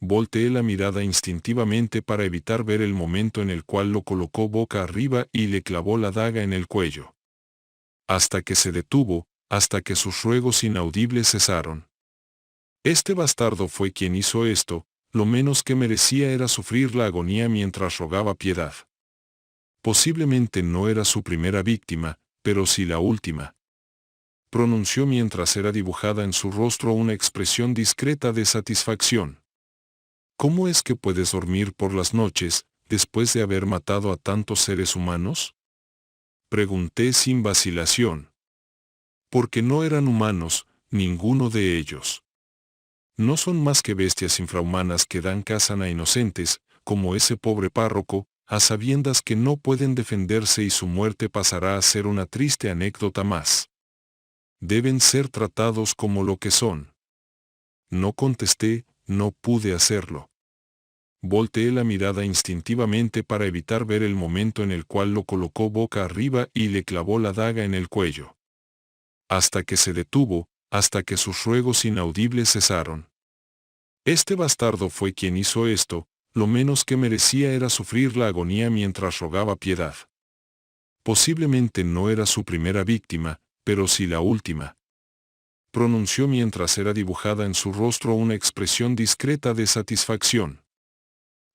Volteé la mirada instintivamente para evitar ver el momento en el cual lo colocó boca arriba y le clavó la daga en el cuello. Hasta que se detuvo, hasta que sus ruegos inaudibles cesaron. Este bastardo fue quien hizo esto, lo menos que merecía era sufrir la agonía mientras rogaba piedad. Posiblemente no era su primera víctima, pero sí la última. Pronunció mientras era dibujada en su rostro una expresión discreta de satisfacción. ¿Cómo es que puedes dormir por las noches, después de haber matado a tantos seres humanos? Pregunté sin vacilación. Porque no eran humanos, ninguno de ellos. No son más que bestias infrahumanas que dan caza a inocentes, como ese pobre párroco, a sabiendas que no pueden defenderse y su muerte pasará a ser una triste anécdota más. Deben ser tratados como lo que son. No contesté, no pude hacerlo. Volteé la mirada instintivamente para evitar ver el momento en el cual lo colocó boca arriba y le clavó la daga en el cuello. Hasta que se detuvo, hasta que sus ruegos inaudibles cesaron. Este bastardo fue quien hizo esto, lo menos que merecía era sufrir la agonía mientras rogaba piedad. Posiblemente no era su primera víctima, pero sí la última. Pronunció mientras era dibujada en su rostro una expresión discreta de satisfacción.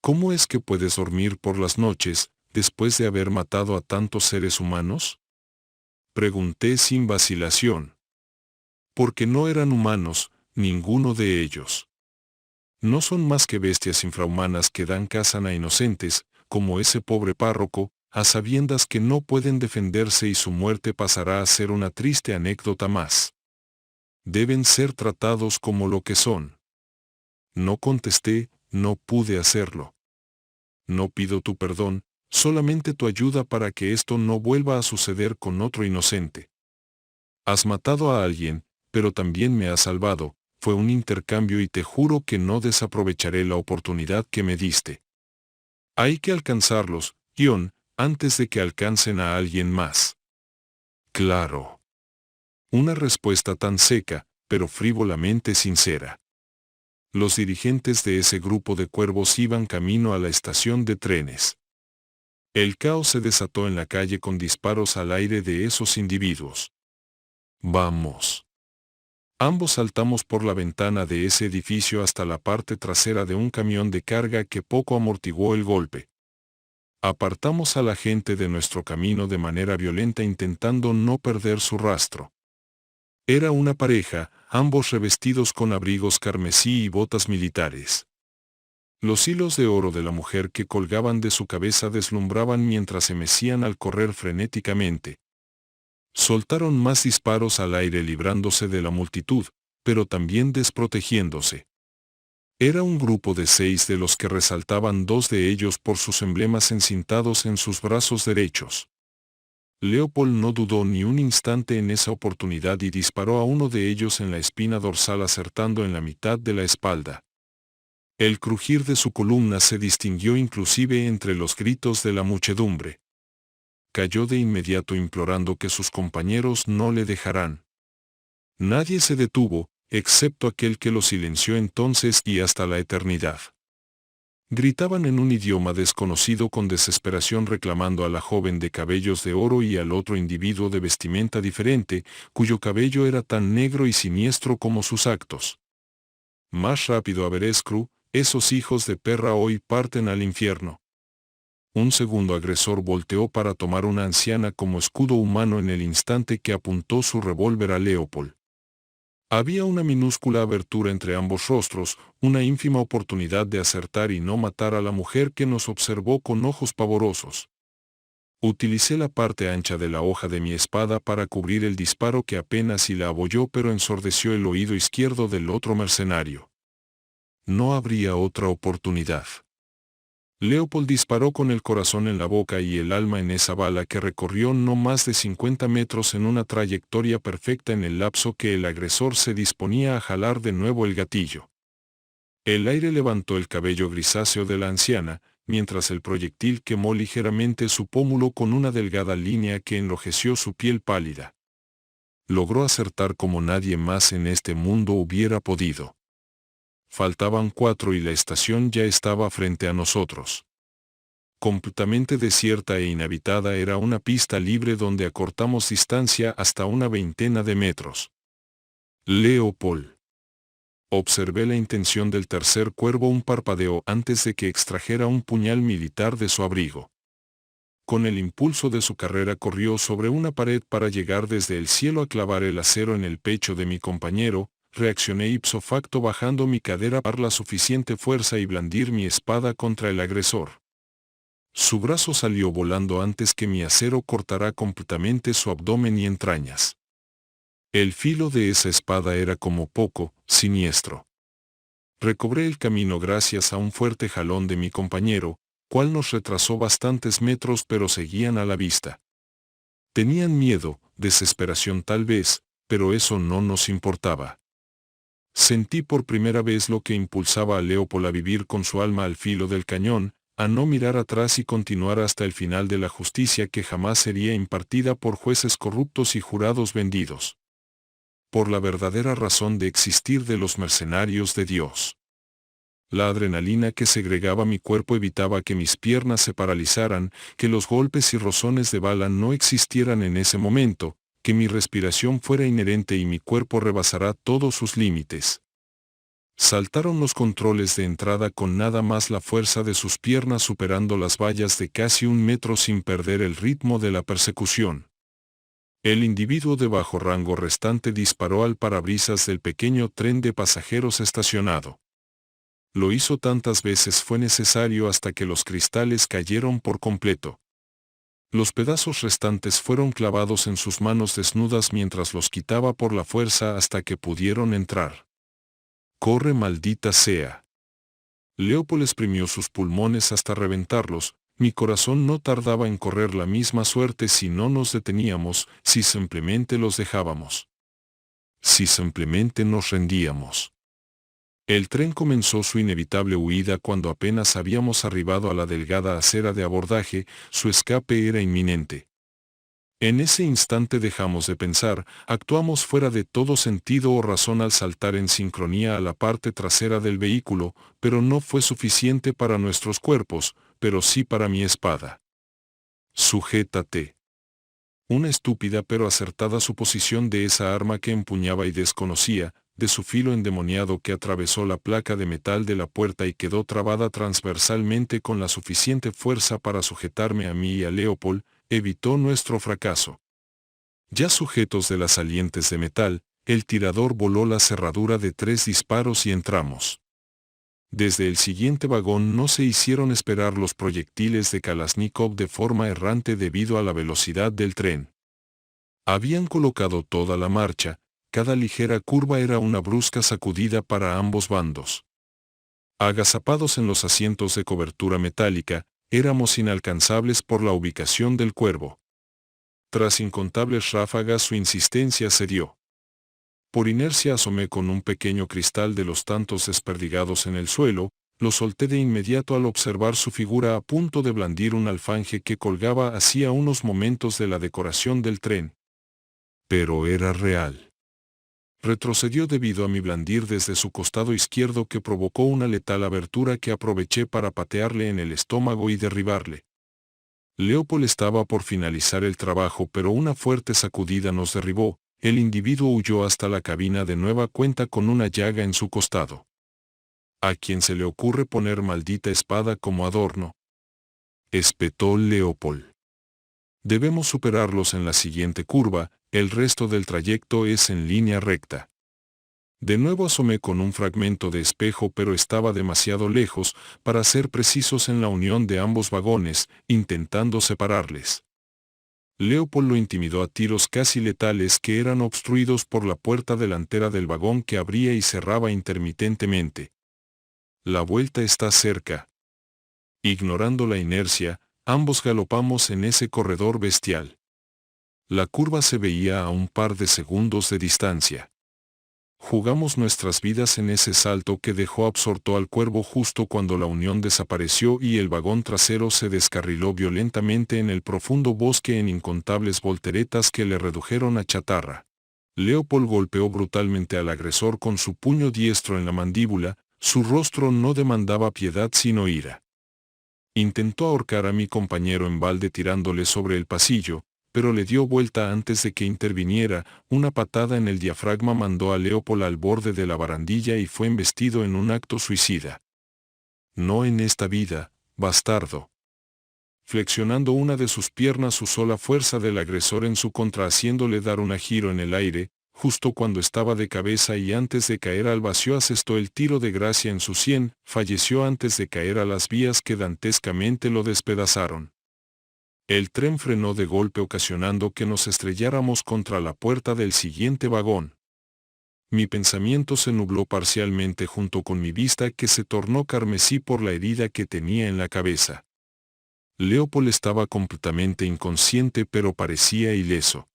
¿Cómo es que puedes dormir por las noches, después de haber matado a tantos seres humanos? Pregunté sin vacilación. Porque no eran humanos, ninguno de ellos. No son más que bestias infrahumanas que dan caza a inocentes, como ese pobre párroco, a sabiendas que no pueden defenderse y su muerte pasará a ser una triste anécdota más. Deben ser tratados como lo que son. No contesté, no pude hacerlo. No pido tu perdón, solamente tu ayuda para que esto no vuelva a suceder con otro inocente. Has matado a alguien, pero también me has salvado, fue un intercambio y te juro que no desaprovecharé la oportunidad que me diste. Hay que alcanzarlos, Ion, antes de que alcancen a alguien más. Claro. Una respuesta tan seca, pero frívolamente sincera. Los dirigentes de ese grupo de cuervos iban camino a la estación de trenes. El caos se desató en la calle con disparos al aire de esos individuos. Vamos. Ambos saltamos por la ventana de ese edificio hasta la parte trasera de un camión de carga que poco amortiguó el golpe. Apartamos a la gente de nuestro camino de manera violenta intentando no perder su rastro. Era una pareja, ambos revestidos con abrigos carmesí y botas militares. Los hilos de oro de la mujer que colgaban de su cabeza deslumbraban mientras se mecían al correr frenéticamente. Soltaron más disparos al aire librándose de la multitud, pero también desprotegiéndose. Era un grupo de 6 de los que resaltaban 2 de ellos por sus emblemas encintados en sus brazos derechos. Leopold no dudó ni un instante en esa oportunidad y disparó a uno de ellos en la espina dorsal acertando en la mitad de la espalda. El crujir de su columna se distinguió inclusive entre los gritos de la muchedumbre. Cayó de inmediato implorando que sus compañeros no le dejaran. Nadie se detuvo, excepto aquel que lo silenció entonces y hasta la eternidad. Gritaban en un idioma desconocido con desesperación reclamando a la joven de cabellos de oro y al otro individuo de vestimenta diferente, cuyo cabello era tan negro y siniestro como sus actos. Más rápido Averescru, esos hijos de perra hoy parten al infierno. Un segundo agresor volteó para tomar una anciana como escudo humano en el instante que apuntó su revólver a Leopold. Había una minúscula abertura entre ambos rostros, una ínfima oportunidad de acertar y no matar a la mujer que nos observó con ojos pavorosos. Utilicé la parte ancha de la hoja de mi espada para cubrir el disparo que apenas si la abolló pero ensordeció el oído izquierdo del otro mercenario. No habría otra oportunidad. Leopold disparó con el corazón en la boca y el alma en esa bala que recorrió no más de 50 metros en una trayectoria perfecta en el lapso que el agresor se disponía a jalar de nuevo el gatillo. El aire levantó el cabello grisáceo de la anciana, mientras el proyectil quemó ligeramente su pómulo con una delgada línea que enrojeció su piel pálida. Logró acertar como nadie más en este mundo hubiera podido. Faltaban 4 y la estación ya estaba frente a nosotros. Completamente desierta e inhabitada, era una pista libre donde acortamos distancia hasta una veintena de metros. Leopold. Observé la intención del tercer cuervo. Un parpadeo antes de que extrajera un puñal militar de su abrigo. Con el impulso de su carrera corrió sobre una pared para llegar desde el cielo a clavar el acero en el pecho de mi compañero. Reaccioné ipso facto bajando mi cadera para la suficiente fuerza y blandir mi espada contra el agresor. Su brazo salió volando antes que mi acero cortara completamente su abdomen y entrañas. El filo de esa espada era como poco siniestro. Recobré el camino gracias a un fuerte jalón de mi compañero, cual nos retrasó bastantes metros pero seguían a la vista. Tenían miedo, desesperación tal vez, pero eso no nos importaba. Sentí por primera vez lo que impulsaba a Leopold a vivir con su alma al filo del cañón, a no mirar atrás y continuar hasta el final de la justicia que jamás sería impartida por jueces corruptos y jurados vendidos. Por la verdadera razón de existir de los mercenarios de Dios. La adrenalina que segregaba mi cuerpo evitaba que mis piernas se paralizaran, que los golpes y rozones de bala no existieran en ese momento, que mi respiración fuera inherente y mi cuerpo rebasara todos sus límites. Saltaron los controles de entrada con nada más la fuerza de sus piernas superando las vallas de casi 1 metro sin perder el ritmo de la persecución. El individuo de bajo rango restante disparó al parabrisas del pequeño tren de pasajeros estacionado. Lo hizo tantas veces fue necesario hasta que los cristales cayeron por completo. Los pedazos restantes fueron clavados en sus manos desnudas mientras los quitaba por la fuerza hasta que pudieron entrar. ¡Corre, maldita sea! Leopold exprimió sus pulmones hasta reventarlos. Mi corazón no tardaba en correr la misma suerte si no nos deteníamos, si simplemente los dejábamos. Si simplemente nos rendíamos. El tren comenzó su inevitable huida cuando apenas habíamos arribado a la delgada acera de abordaje. Su escape era inminente. En ese instante dejamos de pensar, actuamos fuera de todo sentido o razón al saltar en sincronía a la parte trasera del vehículo, pero no fue suficiente para nuestros cuerpos, pero sí para mi espada. Sujétate. Una estúpida pero acertada suposición de esa arma que empuñaba y desconocía, de su filo endemoniado que atravesó la placa de metal de la puerta y quedó trabada transversalmente con la suficiente fuerza para sujetarme a mí y a Leopold, evitó nuestro fracaso. Ya sujetos de las salientes de metal, el tirador voló la cerradura de 3 disparos y entramos. Desde el siguiente vagón no se hicieron esperar los proyectiles de Kalashnikov de forma errante debido a la velocidad del tren. Habían colocado toda la marcha, cada ligera curva era una brusca sacudida para ambos bandos. Agazapados en los asientos de cobertura metálica, éramos inalcanzables por la ubicación del cuervo. Tras incontables ráfagas su insistencia cedió. Por inercia asomé con un pequeño cristal de los tantos desperdigados en el suelo, lo solté de inmediato al observar su figura a punto de blandir un alfanje que colgaba hacía unos momentos de la decoración del tren. Pero era real. Retrocedió debido a mi blandir desde su costado izquierdo que provocó una letal abertura que aproveché para patearle en el estómago y derribarle. Leopold estaba por finalizar el trabajo pero una fuerte sacudida nos derribó. El individuo huyó hasta la cabina de nueva cuenta con una llaga en su costado. ¿A quién se le ocurre poner maldita espada como adorno?, espetó Leopold. Debemos superarlos en la siguiente curva, el resto del trayecto es en línea recta. De nuevo asomé con un fragmento de espejo pero estaba demasiado lejos para ser precisos en la unión de ambos vagones, intentando separarles. Leopold lo intimidó a tiros casi letales que eran obstruidos por la puerta delantera del vagón que abría y cerraba intermitentemente. La vuelta está cerca. Ignorando la inercia, ambos galopamos en ese corredor bestial. La curva se veía a un par de segundos de distancia. Jugamos nuestras vidas en ese salto que dejó absorto al cuervo justo cuando la unión desapareció y el vagón trasero se descarriló violentamente en el profundo bosque en incontables volteretas que le redujeron a chatarra. Leopold golpeó brutalmente al agresor con su puño diestro en la mandíbula, Su rostro no demandaba piedad sino ira. Intentó ahorcar a mi compañero en balde tirándole sobre el pasillo, pero le dio vuelta antes de que interviniera. Una patada en el diafragma mandó a Leopold al borde de la barandilla y fue embestido en un acto suicida. No en esta vida, bastardo. Flexionando una de sus piernas usó la fuerza del agresor en su contra haciéndole dar un giro en el aire, justo cuando estaba de cabeza y antes de caer al vacío asestó el tiro de gracia en su sien, falleció antes de caer a las vías que dantescamente lo despedazaron. El tren frenó de golpe ocasionando que nos estrelláramos contra la puerta del siguiente vagón. Mi pensamiento se nubló parcialmente junto con mi vista que se tornó carmesí por la herida que tenía en la cabeza. Leopold estaba completamente inconsciente pero parecía ileso.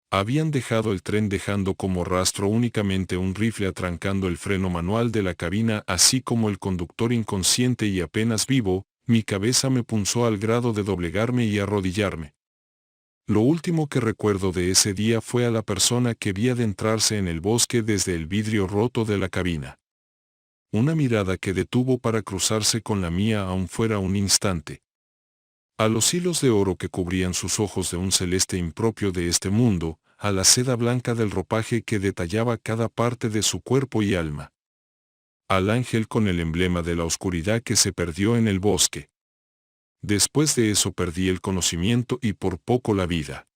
Habían dejado el tren dejando como rastro únicamente un rifle atrancando el freno manual de la cabina así como el conductor inconsciente y apenas vivo. Mi cabeza me punzó al grado de doblegarme y arrodillarme. Lo último que recuerdo de ese día fue a la persona que vi adentrarse en el bosque desde el vidrio roto de la cabina. Una mirada que detuvo para cruzarse con la mía aun fuera un instante. A los hilos de oro que cubrían sus ojos de un celeste impropio de este mundo, a la seda blanca del ropaje que detallaba cada parte de su cuerpo y alma. Al ángel con el emblema de la oscuridad que se perdió en el bosque. Después de eso perdí el conocimiento y por poco la vida.